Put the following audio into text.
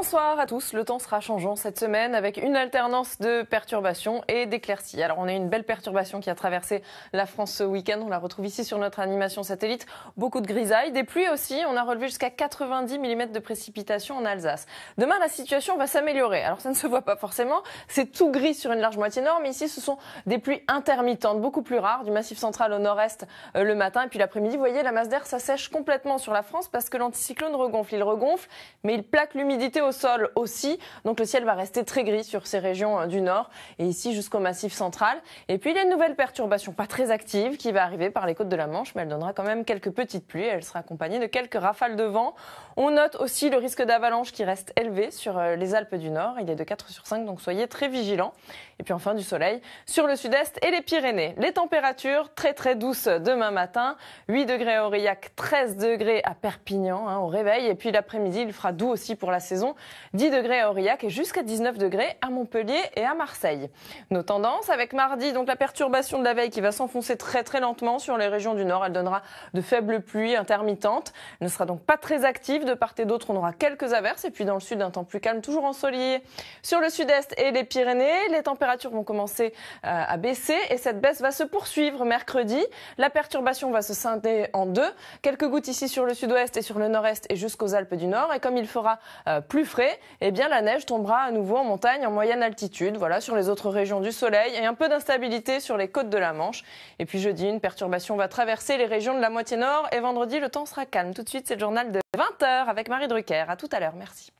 Bonsoir à tous, le temps sera changeant cette semaine avec une alternance de perturbations et d'éclaircies. Alors on a une belle perturbation qui a traversé la France ce week-end, on la retrouve ici sur notre animation satellite. Beaucoup de grisailles, des pluies aussi, on a relevé jusqu'à 90 mm de précipitations en Alsace. Demain la situation va s'améliorer, alors ça ne se voit pas forcément, c'est tout gris sur une large moitié nord, mais ici ce sont des pluies intermittentes, beaucoup plus rares, du massif central au nord-est le matin et puis l'après-midi. Vous voyez, la masse d'air s'assèche complètement sur la France parce que l'anticyclone regonfle, il regonfle, mais il plaque l'humidité au sol aussi, donc le ciel va rester très gris sur ces régions du nord et ici jusqu'au massif central. Et puis il y a une nouvelle perturbation pas très active qui va arriver par les côtes de la Manche, mais elle donnera quand même quelques petites pluies, elle sera accompagnée de quelques rafales de vent. On note aussi le risque d'avalanche qui reste élevé sur les Alpes du Nord, il est de 4 sur 5, donc soyez très vigilants. Et puis enfin du soleil sur le sud-est et les Pyrénées. Les températures très douces demain matin, 8 degrés à Aurillac, 13 degrés à Perpignan au réveil, et puis l'après-midi il fera doux aussi pour la saison, 10 degrés à Aurillac et jusqu'à 19 degrés à Montpellier et à Marseille. Nos tendances avec mardi, donc la perturbation de la veille qui va s'enfoncer très lentement sur les régions du nord. Elle donnera de faibles pluies intermittentes. Elle ne sera donc pas très active. De part et d'autre, on aura quelques averses. Et puis dans le sud, un temps plus calme, toujours ensoleillé sur le sud-est et les Pyrénées. Les températures vont commencer à baisser et cette baisse va se poursuivre mercredi. La perturbation va se scinder en deux. Quelques gouttes ici sur le sud-ouest et sur le nord-est et jusqu'aux Alpes du Nord. Et comme il fera plus frais, eh bien la neige tombera à nouveau en montagne en moyenne altitude. Voilà, sur les autres régions du soleil et un peu d'instabilité sur les côtes de la Manche. Et puis jeudi, une perturbation va traverser les régions de la moitié nord et vendredi, le temps sera calme. Tout de suite, c'est le journal de 20h avec Marie Drucker. À tout à l'heure, merci.